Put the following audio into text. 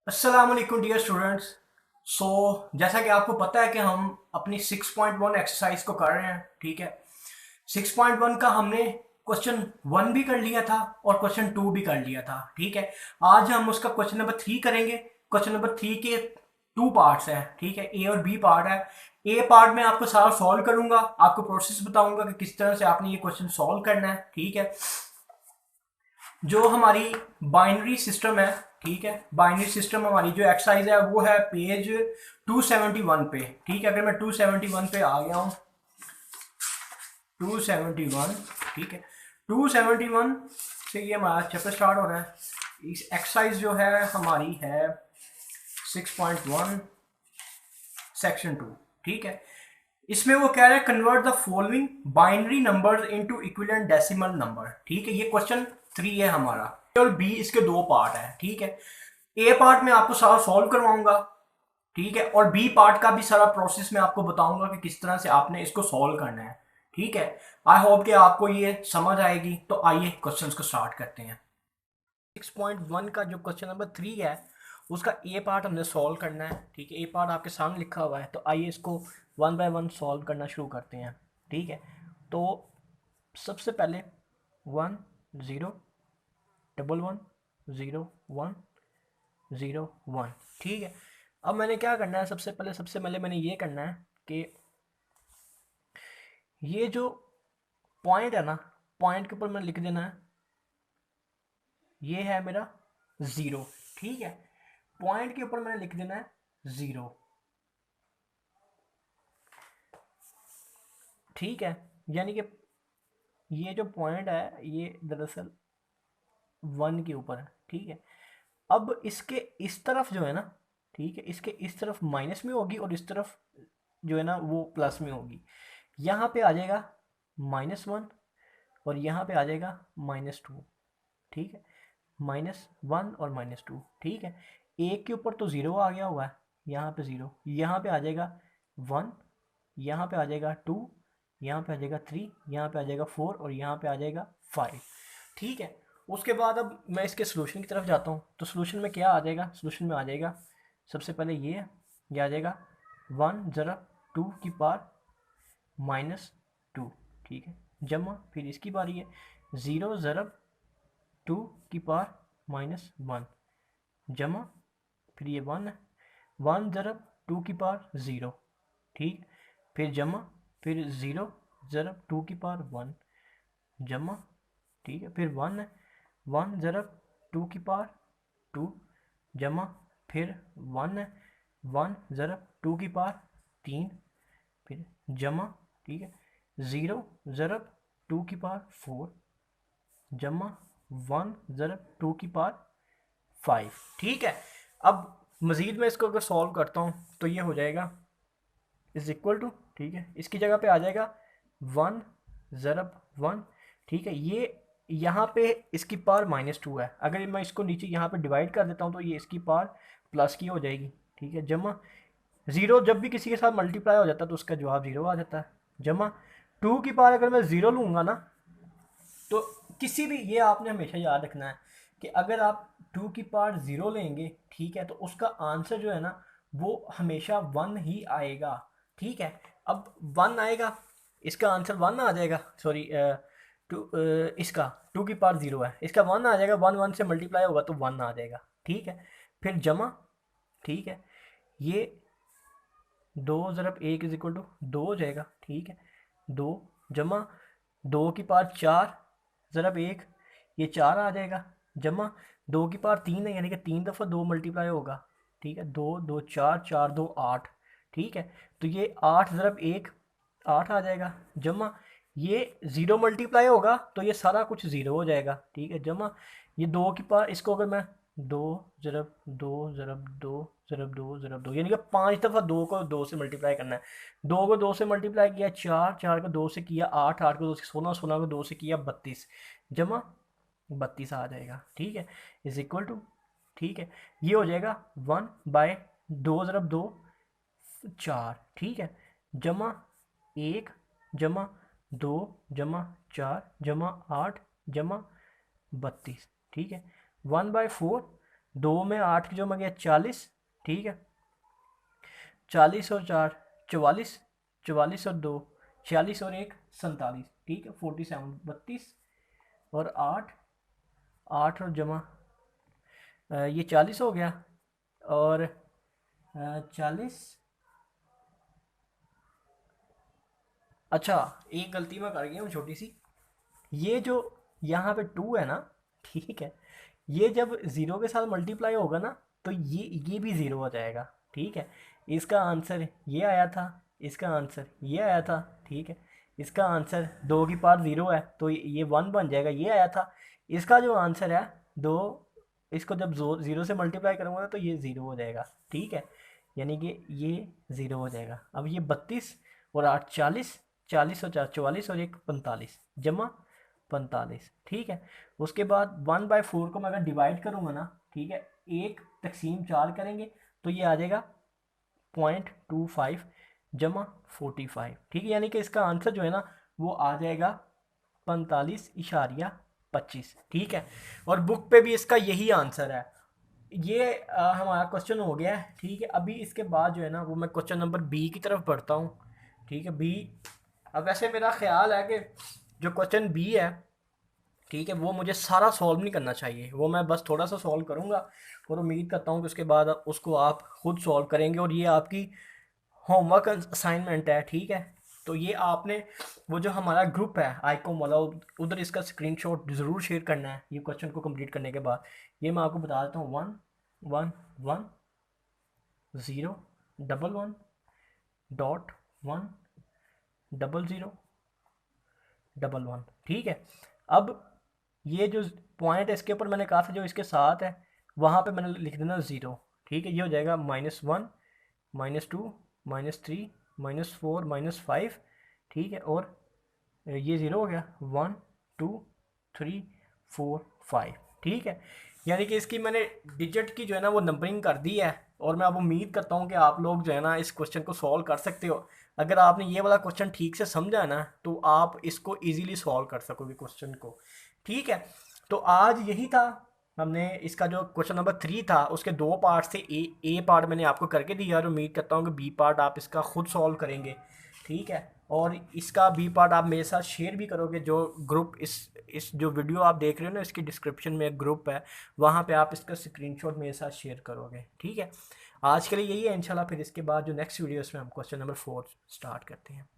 अस्सलाम वालेकुम dear students. सो जैसा कि आपको पता है कि हम अपनी 6.1 एक्सरसाइज को कर रहे हैं। ठीक है, 6.1 का हमने क्वेश्चन 1 भी कर लिया था और क्वेश्चन 2 भी कर लिया था। ठीक है, आज हम उसका क्वेश्चन नंबर 3 करेंगे। क्वेश्चन नंबर 3 के 2 पार्ट्स हैं। ठीक है, ए और बी पार्ट है। ए पार्ट में आपको सारा सॉल्व करूंगा, आपको प्रोसेस बताऊंगा कि किस तरह से आपने ये क्वेश्चन सॉल्व करना है। ठीक है, जो हमारी बाइनरी सिस्टम है, ठीक है, बाइनरी सिस्टम हमारी जो एक्सरसाइज है वो है पेज 271 पे। ठीक है, अगर मैं 271 पे आ गया हूँ, 271, ठीक है, 271 से ये हमारा चैप्टर स्टार्ट हो रहा है। इस एक्सरसाइज जो है हमारी है 6.1 सेक्शन 2। ठीक है, इसमें वो कह रहा है convert the following binary numbers into equivalent decimal number. ठीक है, ये क्वेश्चन 3 है हमारा। और बी इसके 2 पार्ट है। ठीक है, ए पार्ट में आपको सारा सॉल्व करवाऊंगा, ठीक है, और बी पार्ट का भी सारा प्रोसेस मैं आपको बताऊंगा कि किस तरह से आपने इसको सॉल्व करना है। ठीक है, आई होप कि आपको ये समझ आएगी। तो आइए क्वेश्चंस को स्टार्ट करते हैं। 6.1 का जो क्वेश्चन नंबर 3 है उसका ए पार्ट हमने सॉल्व करना है। ठीक है, ए पार्ट आपके सामने लिखा हुआ है, तो आइए इसको वन बाय वन सॉल्व करना शुरू करते हैं। ठीक है, तो सबसे पहले 1 0 1 1 0 1 ठीक है, अब मैंने क्या करना है, सबसे पहले मैंने ये करना है कि ये जो पॉइंट है ना, पॉइंट के ऊपर मैंने लिख देना है ये है मेरा 0। ठीक है, पॉइंट के ऊपर मैंने लिख देना है 0। ठीक है, यानी कि ये जो पॉइंट है ये दरअसल 1 के ऊपर है। ठीक है, अब इसके इस तरफ जो है ना, ठीक है, इसके इस तरफ माइनस में होगी और इस तरफ जो है ना वो प्लस में होगी। यहाँ पे आ जाएगा -1 और यहाँ पे आ जाएगा -2। ठीक है, -1 और -2। ठीक है, एक के ऊपर तो 0 आ गया हुआ है, यहाँ पे 0, यहाँ पे आ जाएगा 1, यहाँ पे आ जाएगा 2, यहाँ पे आ जाएगा 3, यहाँ पे आ जाएगा 4 और यहाँ पे आ जाएगा 5। ठीक है, उसके बाद अब मैं इसके सोल्यूशन की तरफ जाता हूँ। तो सोल्यूशन में क्या आ जाएगा, सोल्यूशन में आ जाएगा सबसे पहले ये आ जाएगा 1 ज़रा 2 की पावर -2। ठीक है, जमा फिर इसकी बारी है 0 ज़रब 2 की पावर -1 जमा फिर ये 1 है, 1 ज़रब 2 की पावर 0। ठीक, फिर जमा फिर 0 ज़रब 2 की पावर 1 जमा। ठीक है, फिर 1 है, 1 ज़रब 2 की पावर 2 जमा, फिर 1 है, 1 ज़रब 2 की पावर 3 फिर जमा। ठीक है, 0 ज़रब 2 की पावर 4 जमा 1 ज़रब 2 की पावर 5। ठीक है, अब मज़ीद मैं इसको अगर सॉल्व करता हूँ तो ये हो जाएगा इज इक्वल टू, ठीक है, इसकी जगह पे आ जाएगा 1 ज़रब 1। ठीक है, ये यहाँ पे इसकी पावर -2 है, अगर मैं इसको नीचे यहाँ पे डिवाइड कर देता हूँ तो ये इसकी पावर प्लस की हो जाएगी। ठीक है, जमा 0 जब भी किसी के साथ मल्टीप्लाई हो जाता है तो उसका जवाब 0 आ जाता है। जमा 2 की पावर अगर मैं 0 लूँगा ना, तो किसी भी, ये आपने हमेशा याद रखना है कि अगर आप 2 की पावर 0 लेंगे, ठीक है, तो उसका आंसर जो है ना वो हमेशा 1 ही आएगा। ठीक है, अब 1 आएगा, इसका आंसर 1 आ जाएगा, सॉरी टू, इसका 2 की पावर 0 है, इसका 1 आ जाएगा, 1 1 से मल्टीप्लाई होगा तो 1 आ जाएगा। ठीक है, फिर जमा। ठीक है, ये 2 ज़रब 1 इज इक्वल टू 2 हो जाएगा। ठीक है, 2 जमा 2 की पावर 4 ज़रब 1, ये 4 आ जाएगा, जमा 2 की पावर 3 है, यानी कि 3 दफ़ा 2 मल्टीप्लाई होगा। ठीक है, 2 2 4 4 2 8। ठीक है, तो ये 8 ज़रब 1 8 आ जाएगा, जमा ये 0 मल्टीप्लाई होगा तो ये सारा कुछ 0 हो जाएगा। ठीक है, जमा ये 2 की पावर, इसको अगर मैं 2 ज़रब 2 ज़रब 2 ज़रब 2 ज़रब 2, यानी कि 5 दफ़ा 2 को 2 से मल्टीप्लाई करना है। 2 को 2 से मल्टीप्लाई किया 4, 4 को 2 से किया 8, 8 को 2 से 16, 16 को 2 से किया 32, जमा 32 आ जाएगा। ठीक है, इज इक्वल टू, ठीक है, ये हो जाएगा 1 बाय 2 ज़रब 2 4। ठीक है, जमा 1 जमा 2 जमा 4 जमा 8 जमा 32। ठीक है, 1 बाय 4 2 में 8 जो में गया 40, ठीक है। 40 और 4 44, 44 और 2 46 और 1 47, ठीक है। 47 32 और 8 8 और जमा ये 40 हो गया, और 40। अच्छा, एक गलती मैं कर गया हूँ छोटी सी। ये जो यहाँ पे 2 है ना, ठीक है, ये जब ज़ीरो के साथ मल्टीप्लाई होगा ना, तो ये भी ज़ीरो हो जाएगा, ठीक है। इसका आंसर ये आया था, इसका आंसर ये आया था, ठीक है। इसका आंसर 2 की पावर ज़ीरो है तो ये 1 बन जाएगा, ये आया था। इसका जो आंसर है 2, इसको जब ज़ीरो से मल्टीप्लाई करूँगा ना तो ये ज़ीरो हो जाएगा, ठीक है। यानी कि ये ज़ीरो हो जाएगा। अब ये 32 और 8 40, 40 और 4 44 और 1 45 जमा 45, ठीक है। उसके बाद 1/4 को मैं अगर डिवाइड करूँगा ना, ठीक है, 1/4 करेंगे तो ये आ जाएगा 0.25 जमा 45, ठीक है। यानी कि इसका आंसर जो है ना वो आ जाएगा 45.25, ठीक है। और बुक पे भी इसका यही आंसर है। ये हमारा क्वेश्चन हो गया है, ठीक है। अभी इसके बाद जो है ना वो मैं क्वेश्चन नंबर बी की तरफ बढ़ता हूँ, ठीक है। बी, अब वैसे मेरा ख्याल है कि जो क्वेश्चन बी है, ठीक है, वो मुझे सारा सॉल्व नहीं करना चाहिए, वो मैं बस थोड़ा सा सॉल्व करूँगा और उम्मीद करता हूँ कि उसके बाद उसको आप खुद सॉल्व करेंगे, और ये आपकी होमवर्क असाइनमेंट है, ठीक है। तो ये आपने वो जो हमारा ग्रुप है आईकॉम वाला, उधर इसका स्क्रीनशॉट ज़रूर शेयर करना है ये क्वेश्चन को कंप्लीट करने के बाद। ये मैं आपको बता देता हूँ, 1 1 1 0 1 1 डॉट 1 0 0 1, ठीक है। अब ये जो पॉइंट है इसके ऊपर मैंने कहा था जो इसके साथ है वहाँ पे मैंने लिख देना ज़ीरो, ठीक है। ये हो जाएगा -1 -2 -3 -4 -5, ठीक है। और ये ज़ीरो हो गया, 1 2 3 4 5, ठीक है। यानी कि इसकी मैंने डिजिट की जो है ना वो नंबरिंग कर दी है, और मैं अब उम्मीद करता हूँ कि आप लोग जो है ना इस क्वेश्चन को सॉल्व कर सकते हो। अगर आपने ये वाला क्वेश्चन ठीक से समझा है ना तो आप इसको इजीली सॉल्व कर सकोगे क्वेश्चन को, ठीक है। तो आज यही था, हमने इसका जो क्वेश्चन नंबर 3 था उसके दो पार्ट थे। ए पार्ट मैंने आपको करके दिया और उम्मीद करता हूँ कि बी पार्ट आप इसका खुद सॉल्व करेंगे, ठीक है। और इसका बी पार्ट आप मेरे साथ शेयर भी करोगे, जो ग्रुप इस जो वीडियो आप देख रहे हो ना इसकी डिस्क्रिप्शन में एक ग्रुप है, वहाँ पे आप इसका स्क्रीनशॉट मेरे साथ शेयर करोगे, ठीक है। आज के लिए यही है, इंशाल्लाह फिर इसके बाद जो नेक्स्ट वीडियो उसमें हम क्वेश्चन नंबर 4 स्टार्ट करते हैं।